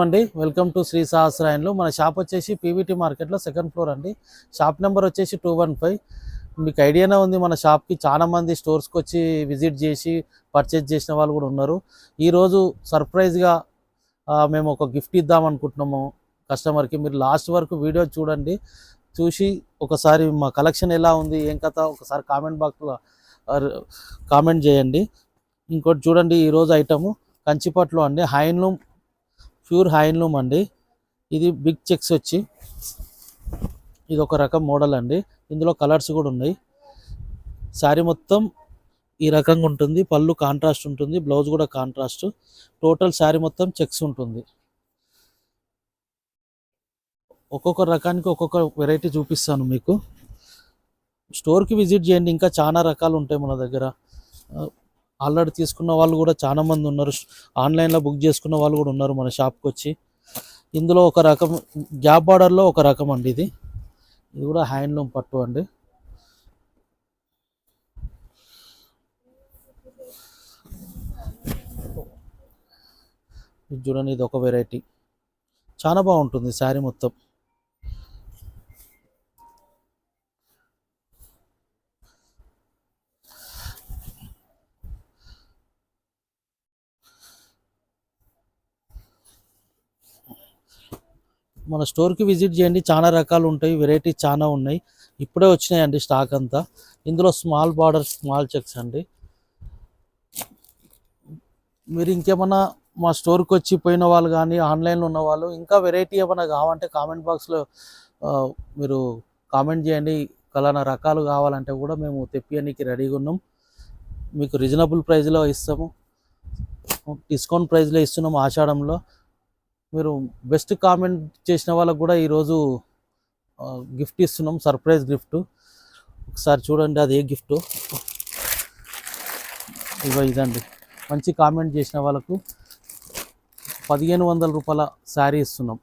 అండి welcome to Shri సహస్రాయన్లు. మన shop వచ్చేసి పీవీటీ మార్కెట్లో సెకండ్ ఫ్లోర్ అండి. షాప్ నెంబర్ వచ్చేసి 215. మీకు ఐడియానే ఉంది, మన షాప్కి చాలా మంది స్టోర్స్కి వచ్చి విజిట్ చేసి పర్చేజ్ చేసిన వాళ్ళు కూడా ఉన్నారు. ఈరోజు సర్ప్రైజ్గా మేము ఒక గిఫ్ట్ ఇద్దాం అనుకుంటున్నాము కస్టమర్కి. మీరు లాస్ట్ వరకు వీడియో చూడండి, చూసి ఒకసారి మా కలెక్షన్ ఎలా ఉంది ఏం కథ ఒకసారి కామెంట్ బాక్స్లో కామెంట్ చేయండి. ఇంకోటి చూడండి, ఈరోజు ఐటము కంచిపట్లో అండి, హ్యాండ్లూమ్, ప్యూర్ హ్యాండ్లూమ్ అండి. ఇది బిగ్ చెక్స్ వచ్చి ఇది ఒక రకం మోడల్ అండి. ఇందులో కలర్స్ కూడా ఉన్నాయి. శారీ మొత్తం ఈ రకంగా ఉంటుంది. పళ్ళు కాంట్రాస్ట్ ఉంటుంది, బ్లౌజ్ కూడా కాంట్రాస్ట్. టోటల్ శారీ మొత్తం చెక్స్ ఉంటుంది. ఒక్కొక్క రకానికి ఒక్కొక్క వెరైటీ చూపిస్తాను మీకు. స్టోర్కి విజిట్ చేయండి, ఇంకా చాలా రకాలు ఉంటాయి మన దగ్గర. ఆల్రెడీ తీసుకున్న వాళ్ళు కూడా చాలా మంది ఉన్నారు, ఆన్లైన్లో బుక్ చేసుకున్న వాళ్ళు కూడా ఉన్నారు మన షాప్కి వచ్చి. ఇందులో ఒక రకం గ్యాప్ బార్డర్లో ఒక రకం అండి. ఇది కూడా హ్యాండ్లూమ్ పట్టు అండి. ఇది చూడండి, ఇది ఒక వెరైటీ, చాలా బాగుంటుంది శారీ మొత్తం. మన స్టోర్కి విజిట్ చేయండి, చాలా రకాలు ఉంటాయి, వెరైటీ చాలా ఉన్నాయి. ఇప్పుడే వచ్చినాయండి స్టాక్ అంతా. ఇందులో స్మాల్ బార్డర్, స్మాల్ చెక్స్ అండి. మీరు ఇంకేమన్నా మా స్టోర్కి వచ్చి పోయిన వాళ్ళు కానీ ఆన్లైన్లో ఉన్న వాళ్ళు ఇంకా వెరైటీ ఏమైనా కావాలంటే కామెంట్ బాక్స్లో మీరు కామెంట్ చేయండి. కలానా రకాలు కావాలంటే కూడా మేము తెప్పియడానికి రెడీగా ఉన్నాం. మీకు రీజనబుల్ ప్రైస్లో ఇస్తాము, డిస్కౌంట్ ప్రైస్లో ఇస్తున్నాము ఆషాఢంలో. మీరు బెస్ట్ కామెంట్ చేసిన వాళ్ళకు కూడా ఈరోజు గిఫ్ట్ ఇస్తున్నాం, సర్ప్రైజ్ గిఫ్ట్. ఒకసారి చూడండి అది ఏ గిఫ్ట్. ఇదండి, మంచి కామెంట్ చేసిన వాళ్ళకు 1500 రూపాయల శారీ ఇస్తున్నాం.